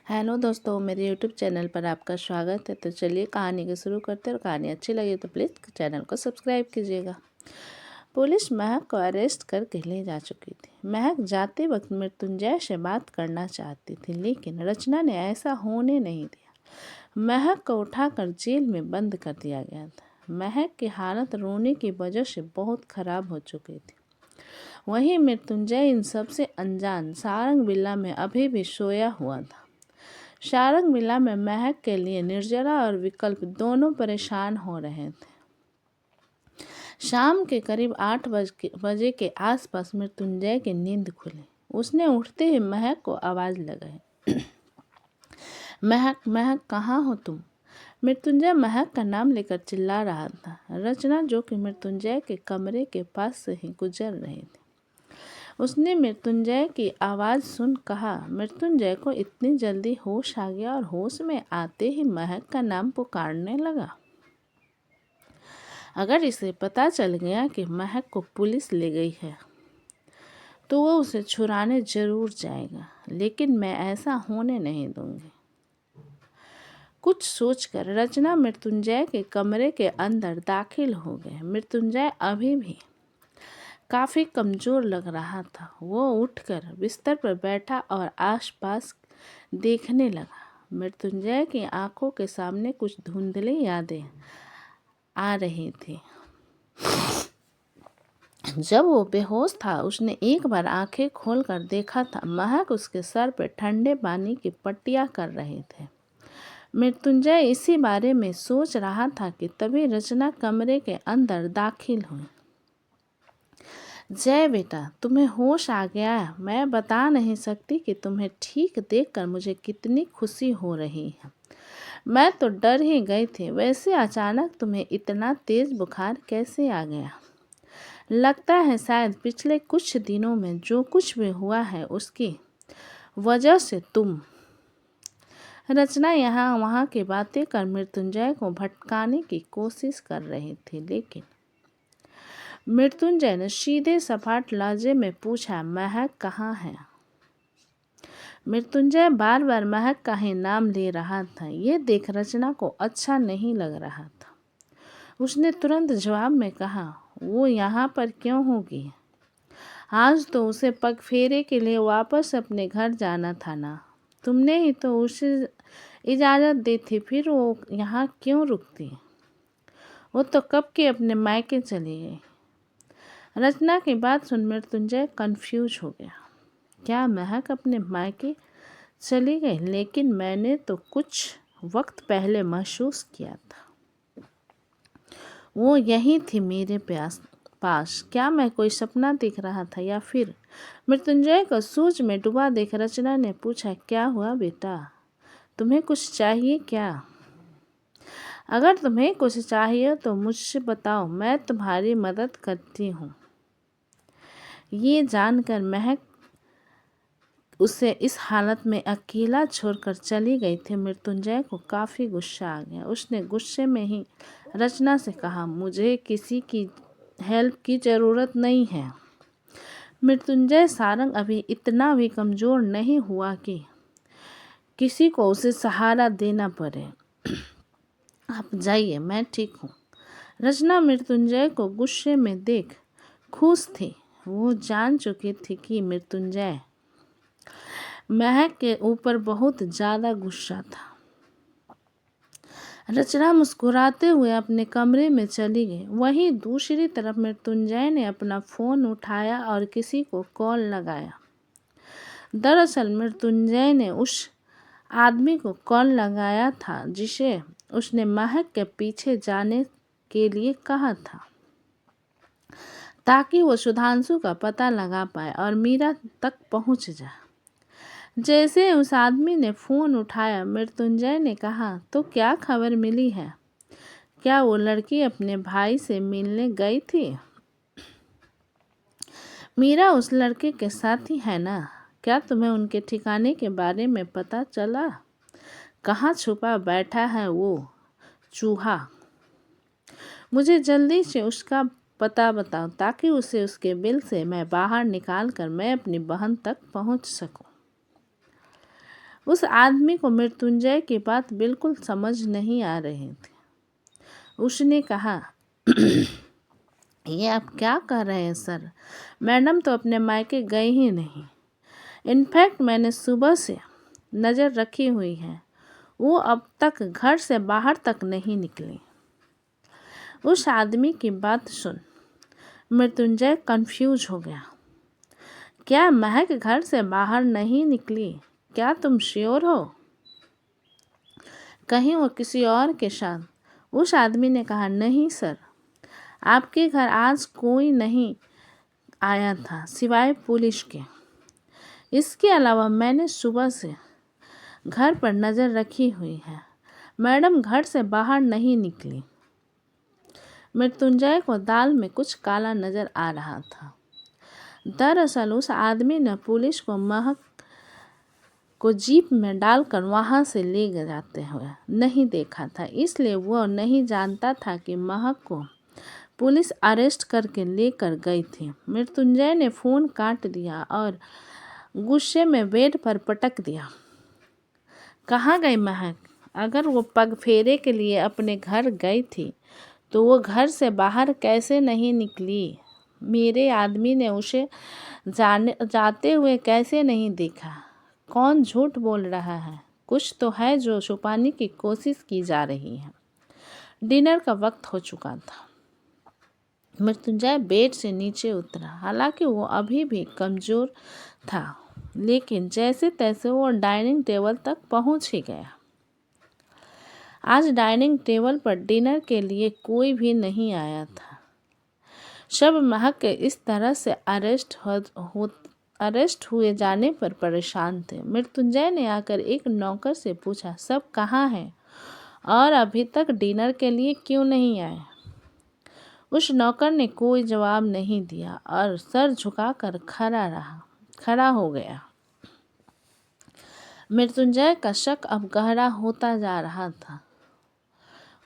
Hello दोस्तों, मेरे YouTube channel पर आपका स्वागत है। तो चलिए कहानी को शुरू करते हैं और कहानी अच्छी लगी तो प्लीज़ चैनल को सब्सक्राइब कीजिएगा। पुलिस महक को अरेस्ट करके ले जा चुकी थी। महक जाते वक्त मृत्युंजय से बात करना चाहती थी, लेकिन रचना ने ऐसा होने नहीं दिया। महक को उठाकर जेल में बंद कर दिया गया था। महक की हालत रोने की वजह से बहुत खराब हो चुकी थी। वहीं मृत्युंजय इन सबसे अनजान सारंग विला में अभी भी सोया हुआ था। सारंग विला में महक के लिए निर्जरा और विकल्प दोनों परेशान हो रहे थे। शाम के करीब 8 बजे के आसपास मृत्युंजय की नींद खुली। उसने उठते ही महक को आवाज लगाई, महक महक, कहाँ हो तुम? मृत्युंजय महक का नाम लेकर चिल्ला रहा था। रचना, जो कि मृत्युंजय के कमरे के पास से ही गुजर रही थी, उसने मृत्युंजय की आवाज़ सुन कहा, मृत्युंजय को इतनी जल्दी होश आ गया और होश में आते ही महक का नाम पुकारने लगा। अगर इसे पता चल गया कि महक को पुलिस ले गई है तो वो उसे छुड़ाने जरूर जाएगा, लेकिन मैं ऐसा होने नहीं दूंगी। कुछ सोचकर रचना मृत्युंजय के कमरे के अंदर दाखिल हो गए। मृत्युंजय अभी भी काफ़ी कमज़ोर लग रहा था। वो उठकर बिस्तर पर बैठा और आसपास देखने लगा। मृत्युंजय की आंखों के सामने कुछ धुंधली यादें आ रही थी। जब वो बेहोश था, उसने एक बार आंखें खोलकर देखा था। महक उसके सर पर ठंडे पानी की पट्टियां कर रहे थे। मृत्युंजय इसी बारे में सोच रहा था कि तभी रचना कमरे के अंदर दाखिल हुई। जय बेटा, तुम्हें होश आ गया है। मैं बता नहीं सकती कि तुम्हें ठीक देखकर मुझे कितनी खुशी हो रही है। मैं तो डर ही गई थी। वैसे अचानक तुम्हें इतना तेज बुखार कैसे आ गया? लगता है शायद पिछले कुछ दिनों में जो कुछ भी हुआ है उसकी वजह से तुम। रचना यहाँ वहाँ की बातें कर मृत्युंजय को भटकाने की कोशिश कर रही थी, लेकिन मृत्युंजय ने सीधे सपाट लहजे में पूछा, महक कहाँ है? मृत्युंजय बार बार महक का ही नाम ले रहा था। ये देख रचना को अच्छा नहीं लग रहा था। उसने तुरंत जवाब में कहा, वो यहाँ पर क्यों होगी? आज तो उसे पगफेरे के लिए वापस अपने घर जाना था ना। तुमने ही तो उसे इजाज़त दी थी, फिर वो यहाँ क्यों रुकती? वो तो कब की अपने मायके चली गई। रचना की बात सुन मृत्युंजय कंफ्यूज हो गया। क्या महक अपने मायके चली गई? लेकिन मैंने तो कुछ वक्त पहले महसूस किया था वो यही थी मेरे पास। क्या मैं कोई सपना देख रहा था या फिर? मृत्युंजय को सूझ में डूबा देख रचना ने पूछा, क्या हुआ बेटा? तुम्हें कुछ चाहिए क्या? अगर तुम्हें कुछ चाहिए तो मुझसे बताओ, मैं तुम्हारी मदद करती हूँ। ये जानकर महक उसे इस हालत में अकेला छोड़कर चली गई थी। मृत्युंजय को काफ़ी गुस्सा आ गया। उसने गुस्से में ही रचना से कहा, मुझे किसी की हेल्प की ज़रूरत नहीं है। मृत्युंजय सारंग अभी इतना भी कमज़ोर नहीं हुआ कि किसी को उसे सहारा देना पड़े। आप जाइए, मैं ठीक हूँ। रचना मृत्युंजय को गुस्से में देख खुश थी। वो जान चुकी थी कि मृत्युंजय महक के ऊपर बहुत ज़्यादा गुस्सा था। रचना मुस्कुराते हुए अपने कमरे में चली गई। वहीं दूसरी तरफ मृत्युंजय ने अपना फ़ोन उठाया और किसी को कॉल लगाया। दरअसल मृत्युंजय ने उस आदमी को कॉल लगाया था जिसे उसने महक के पीछे जाने के लिए कहा था, ताकि वो सुधांशु का पता लगा पाए और मीरा तक पहुंच जाए। जैसे उस आदमी ने फ़ोन उठाया, मृत्युंजय ने कहा, तो क्या खबर मिली है? क्या वो लड़की अपने भाई से मिलने गई थी? मीरा उस लड़के के साथ ही है ना? क्या तुम्हें उनके ठिकाने के बारे में पता चला? कहाँ छुपा बैठा है वो चूहा? मुझे जल्दी से उसका पता बताओ, ताकि उसे उसके बिल से मैं बाहर निकाल कर मैं अपनी बहन तक पहुंच सकूं। उस आदमी को मृत्युंजय की बात बिल्कुल समझ नहीं आ रही थी। उसने कहा, ये आप क्या कर रहे हैं सर? मैडम तो अपने मायके गए ही नहीं। इनफैक्ट मैंने सुबह से नज़र रखी हुई है, वो अब तक घर से बाहर तक नहीं निकली। उस आदमी की बात सुन मृत्युंजय कंफ्यूज हो गया। क्या महक घर से बाहर नहीं निकली? क्या तुम श्योर हो? कहीं वो किसी और के साथ? उस आदमी ने कहा, नहीं सर, आपके घर आज कोई नहीं आया था सिवाय पुलिस के। इसके अलावा मैंने सुबह से घर पर नज़र रखी हुई है। मैडम घर से बाहर नहीं निकली। मृत्युंजय को दाल में कुछ काला नज़र आ रहा था। दरअसल उस आदमी ने पुलिस को महक को जीप में डालकर वहां से ले जाते हुए नहीं देखा था, इसलिए वो नहीं जानता था कि महक को पुलिस अरेस्ट करके लेकर गई थी। मृत्युंजय ने फ़ोन काट दिया और गुस्से में बेड पर पटक दिया। कहाँ गई महक? अगर वो पग फेरे के लिए अपने घर गई थी तो वो घर से बाहर कैसे नहीं निकली? मेरे आदमी ने उसे जाते हुए कैसे नहीं देखा? कौन झूठ बोल रहा है? कुछ तो है जो छुपाने की कोशिश की जा रही है। डिनर का वक्त हो चुका था। मृत्युंजय बेड से नीचे उतरा। हालांकि वो अभी भी कमज़ोर था, लेकिन जैसे तैसे वो डाइनिंग टेबल तक पहुंच ही गया। आज डाइनिंग टेबल पर डिनर के लिए कोई भी नहीं आया था। सब महक के इस तरह से अरेस्ट हुए जाने पर परेशान थे। मृत्युंजय ने आकर एक नौकर से पूछा, सब कहाँ हैं और अभी तक डिनर के लिए क्यों नहीं आए? उस नौकर ने कोई जवाब नहीं दिया और सर झुकाकर खड़ा हो गया। मृत्युंजय का शक अब गहरा होता जा रहा था।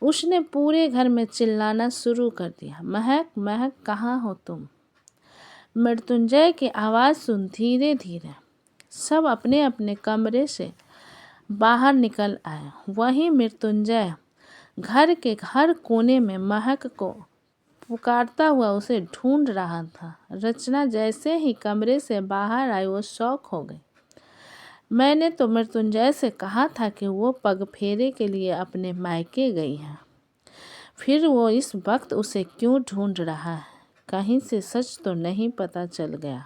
उसने पूरे घर में चिल्लाना शुरू कर दिया, महक, महक, कहाँ हो तुम? मृत्युंजय की आवाज़ सुन धीरे धीरे सब अपने अपने कमरे से बाहर निकल आए। वहीं मृत्युंजय घर के हर कोने में महक को पुकारता हुआ उसे ढूंढ रहा था। रचना जैसे ही कमरे से बाहर आई वो शॉक हो गई। मैंने तो मृत्युंजय से कहा था कि वो पग फेरे के लिए अपने मायके गई है, फिर वो इस वक्त उसे क्यों ढूंढ रहा है? कहीं से सच तो नहीं पता चल गया।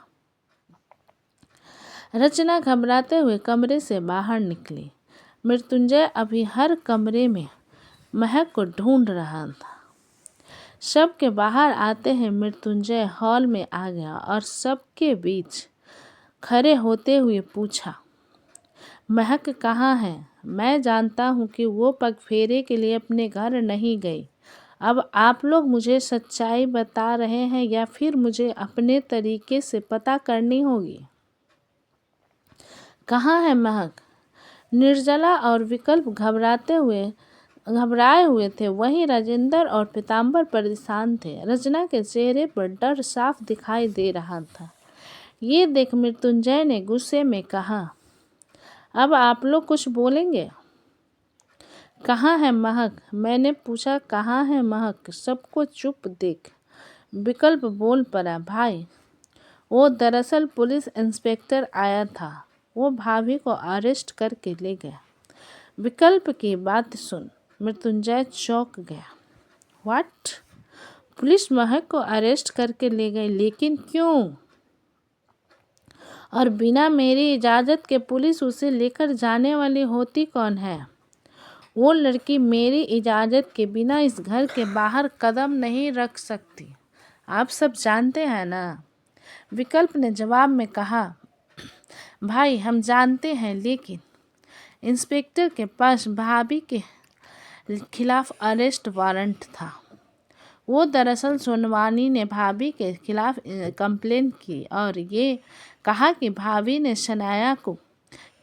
रचना घबराते हुए कमरे से बाहर निकली। मृत्युंजय अभी हर कमरे में महक को ढूंढ रहा था। सबके बाहर आते ही मृत्युंजय हॉल में आ गया और सबके बीच खड़े होते हुए पूछा, महक कहाँ है? मैं जानता हूँ कि वो पग फेरे के लिए अपने घर नहीं गई। अब आप लोग मुझे सच्चाई बता रहे हैं या फिर मुझे अपने तरीके से पता करनी होगी। कहाँ है महक? निर्जला और विकल्प घबराए हुए थे। वहीं राजेंद्र और पीताम्बर परेशान थे। रचना के चेहरे पर डर साफ दिखाई दे रहा था। ये देख मृत्युंजय ने गुस्से में कहा, अब आप लोग कुछ बोलेंगे? कहाँ है महक? मैंने पूछा, कहाँ है महक? सबको चुप देख विकल्प बोल पड़ा, भाई वो दरअसल पुलिस इंस्पेक्टर आया था, वो भाभी को अरेस्ट करके ले गया। विकल्प की बात सुन मृत्युंजय चौंक गया। व्हाट? पुलिस महक को अरेस्ट करके ले गई? लेकिन क्यों? और बिना मेरी इजाज़त के पुलिस उसे लेकर जाने वाली होती कौन है? वो लड़की मेरी इजाज़त के बिना इस घर के बाहर कदम नहीं रख सकती। आप सब जानते हैं ना? विकल्प ने जवाब में कहा, भाई हम जानते हैं, लेकिन इंस्पेक्टर के पास भाभी के खिलाफ अरेस्ट वारंट था। वो दरअसल सोनवानी ने भाभी के खिलाफ कंप्लेन की और ये कहा कि भाभी ने शनाया को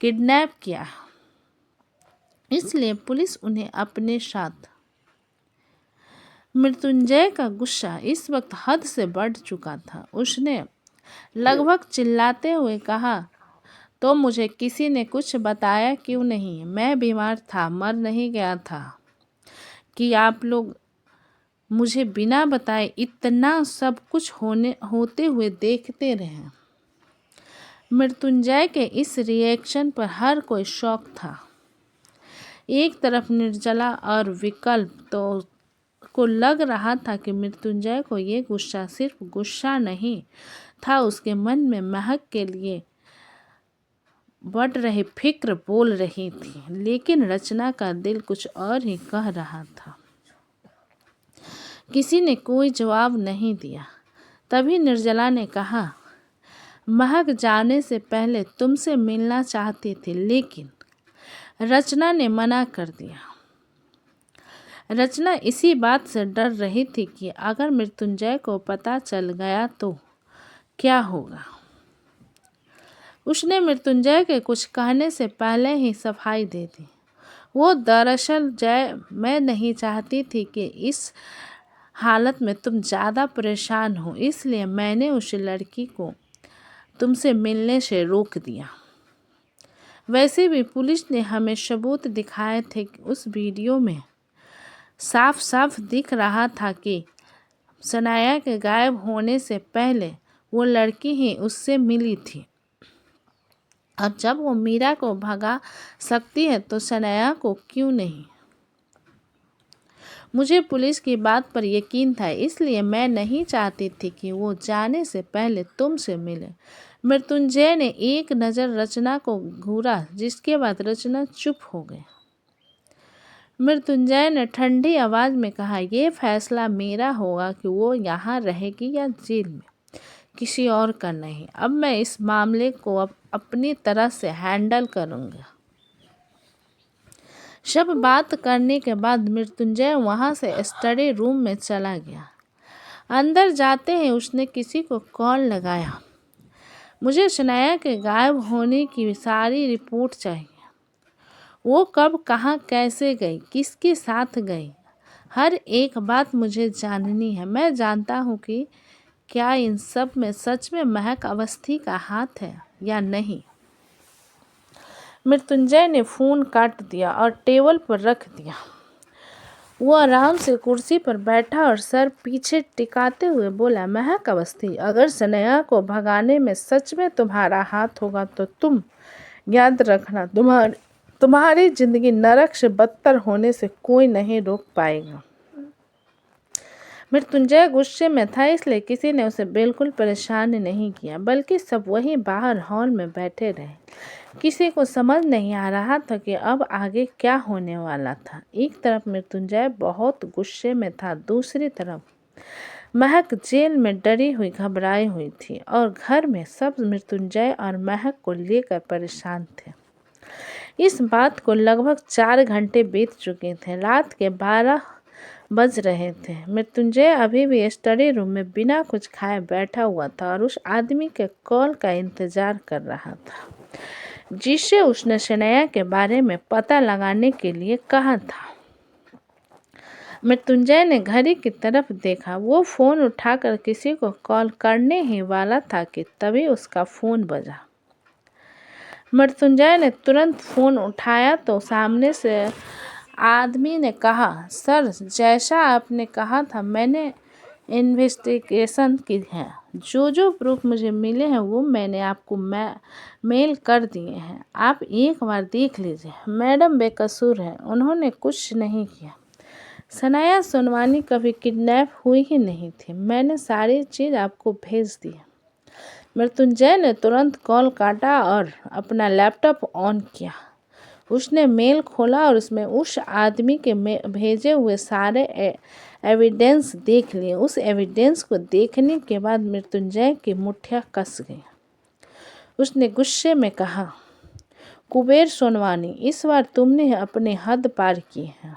किडनैप किया, इसलिए पुलिस उन्हें अपने साथ। मृत्युंजय का गुस्सा इस वक्त हद से बढ़ चुका था। उसने लगभग चिल्लाते हुए कहा, तो मुझे किसी ने कुछ बताया क्यों नहीं? मैं बीमार था, मर नहीं गया था कि आप लोग मुझे बिना बताए इतना सब कुछ होते हुए देखते रहे। मृत्युंजय के इस रिएक्शन पर हर कोई शॉक था। एक तरफ निर्जला और विकल्प को लग रहा था कि मृत्युंजय को ये गुस्सा सिर्फ गुस्सा नहीं था, उसके मन में महक के लिए बढ़ रही फिक्र बोल रही थी। लेकिन रचना का दिल कुछ और ही कह रहा था। किसी ने कोई जवाब नहीं दिया। तभी निर्जला ने कहा, महक जाने से पहले तुमसे मिलना चाहती थी, लेकिन रचना ने मना कर दिया। रचना इसी बात से डर रही थी कि अगर मृत्युंजय को पता चल गया तो क्या होगा। उसने मृत्युंजय के कुछ कहने से पहले ही सफाई दे दी। वो दरअसल जय, मैं नहीं चाहती थी कि इस हालत में तुम ज़्यादा परेशान हो, इसलिए मैंने उस लड़की को तुमसे मिलने से रोक दिया। वैसे भी पुलिस ने हमें सबूत दिखाए थे कि उस वीडियो में साफ साफ दिख रहा था कि सनाया के गायब होने से पहले वो लड़की ही उससे मिली थी, और जब वो मीरा को भगा सकती है तो सनाया को क्यों नहीं। मुझे पुलिस की बात पर यकीन था, इसलिए मैं नहीं चाहती थी कि वो जाने से पहले तुमसे मिले। मृत्युंजय ने एक नज़र रचना को घूरा, जिसके बाद रचना चुप हो गई। मृत्युंजय ने ठंडी आवाज़ में कहा, ये फैसला मेरा होगा कि वो यहाँ रहेगी या जेल में, किसी और का नहीं। अब मैं इस मामले को अपनी तरह से हैंडल करूँगा। सब बात करने के बाद मृत्युंजय वहाँ से स्टडी रूम में चला गया। अंदर जाते ही उसने किसी को कॉल लगाया। मुझे सनाया के गायब होने की सारी रिपोर्ट चाहिए। वो कब, कहाँ, कैसे गई, किसके साथ गई, हर एक बात मुझे जाननी है। मैं जानता हूँ कि क्या इन सब में सच में महक अवस्थी का हाथ है या नहीं। मृत्युंजय ने फ़ोन काट दिया और टेबल पर रख दिया। वो आराम से कुर्सी पर बैठा और सर पीछे टिकाते हुए बोला, महक अवस्थी, अगर सनया को भगाने में सच में तुम्हारा हाथ होगा तो तुम याद रखना, तुम्हारी जिंदगी नरक से बदतर होने से कोई नहीं रोक पाएगा। मृत्युंजय गुस्से में था, इसलिए किसी ने उसे बिल्कुल परेशान नहीं किया, बल्कि सब वहीं बाहर हॉल में बैठे रहे। किसी को समझ नहीं आ रहा था कि अब आगे क्या होने वाला था। एक तरफ मृत्युंजय बहुत गुस्से में था, दूसरी तरफ महक जेल में डरी हुई, घबराई हुई थी, और घर में सब मृत्युंजय और महक को लेकर परेशान थे। इस बात को लगभग 4 घंटे बीत चुके थे। रात के 12 बज रहे थे। मृत्युंजय अभी भी स्टडी रूम में बिना कुछ खाए बैठा हुआ था और उस आदमी के कॉल का इंतजार कर रहा था, जिसे उसने सनया के बारे में पता लगाने के लिए कहा था। मृत्युंजय ने घड़ी की तरफ देखा। वो फ़ोन उठाकर किसी को कॉल करने ही वाला था कि तभी उसका फ़ोन बजा। मृत्युंजय ने तुरंत फ़ोन उठाया तो सामने से आदमी ने कहा, सर, जैसा आपने कहा था मैंने इन्वेस्टिगेशन की है। जो प्रूफ मुझे मिले हैं वो मैंने आपको मेल कर दिए हैं। आप एक बार देख लीजिए। मैडम बेकसूर है, उन्होंने कुछ नहीं किया। सनाया सोनवानी कभी किडनैप हुई ही नहीं थी। मैंने सारी चीज़ आपको भेज दी। मृत्युंजय ने तुरंत कॉल काटा और अपना लैपटॉप ऑन किया। उसने मेल खोला और उसमें उस आदमी के भेजे हुए सारे एविडेंस देख लिए। उस एविडेंस को देखने के बाद मृत्युंजय की मुट्ठियाँ कस गई। उसने गुस्से में कहा, कुबेर सोनवानी, इस बार तुमने अपनी हद पार की है।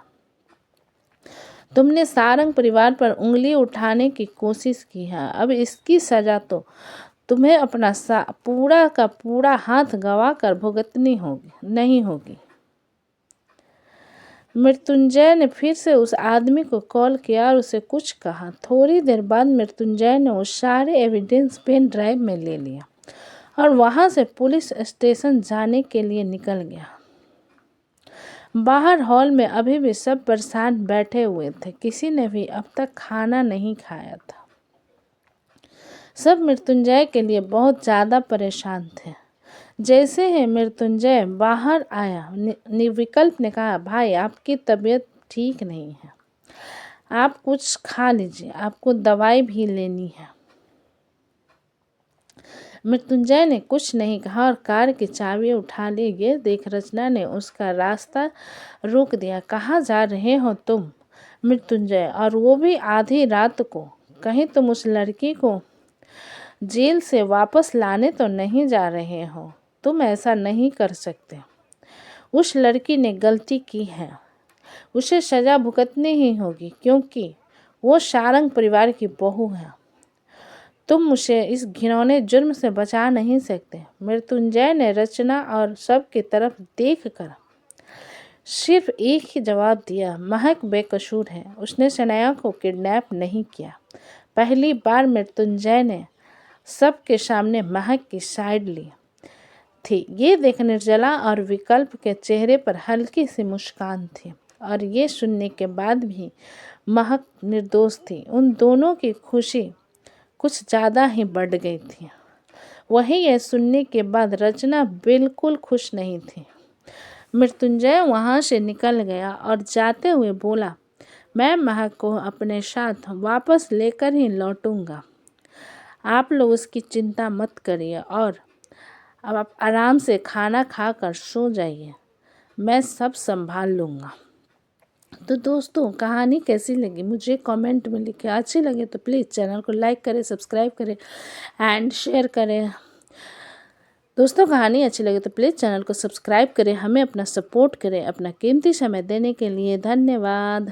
तुमने सारंग परिवार पर उंगली उठाने की कोशिश की है। अब इसकी सज़ा तो तुम्हें अपना पूरा का पूरा हाथ गंवा कर भुगतनी नहीं होगी। मृत्युंजय ने फिर से उस आदमी को कॉल किया और उसे कुछ कहा। थोड़ी देर बाद मृत्युंजय ने उस सारे एविडेंस पेन ड्राइव में ले लिया और वहाँ से पुलिस स्टेशन जाने के लिए निकल गया। बाहर हॉल में अभी भी सब परेशान बैठे हुए थे, किसी ने भी अब तक खाना नहीं खाया था। सब मृत्युंजय के लिए बहुत ज़्यादा परेशान थे। जैसे ही मृत्युंजय बाहर आया, निर्विकल्प ने कहा, भाई आपकी तबीयत ठीक नहीं है, आप कुछ खा लीजिए, आपको दवाई भी लेनी है। मृत्युंजय ने कुछ नहीं कहा और कार की चाबी उठा ली। ये देख रचना ने उसका रास्ता रोक दिया। कहाँ जा रहे हो तुम मृत्युंजय, और वो भी आधी रात को? कहीं तुम उस लड़की को जेल से वापस लाने तो नहीं जा रहे हो? तुम ऐसा नहीं कर सकते। उस लड़की ने गलती की है, उसे सज़ा भुगतनी ही होगी, क्योंकि वो सारंग परिवार की बहू है। तुम उसे इस घिनौने जुर्म से बचा नहीं सकते। मृत्युंजय ने रचना और सब की तरफ देखकर सिर्फ एक ही जवाब दिया, महक बेकसूर है, उसने शनाया को किडनैप नहीं किया। पहली बार मृत्युंजय ने सबके सामने महक की साइड ली थी। ये देख निर्जला और विकल्प के चेहरे पर हल्की सी मुस्कान थी, और ये सुनने के बाद भी महक निर्दोष थी। उन दोनों की खुशी कुछ ज़्यादा ही बढ़ गई थी। वही यह सुनने के बाद रचना बिल्कुल खुश नहीं थी। मृत्युंजय वहाँ से निकल गया और जाते हुए बोला, मैं महक को अपने साथ वापस लेकर ही लौटूंगा। आप लोग उसकी चिंता मत करिए और अब आप आराम से खाना खाकर सो जाइए, मैं सब संभाल लूँगा। तो दोस्तों, कहानी कैसी लगी मुझे कमेंट में लिखें। अच्छी लगे तो प्लीज़ चैनल को लाइक करें, सब्सक्राइब करें एंड शेयर करें। दोस्तों, कहानी अच्छी लगे तो प्लीज़ चैनल को सब्सक्राइब करें, हमें अपना सपोर्ट करें। अपना कीमती समय देने के लिए धन्यवाद।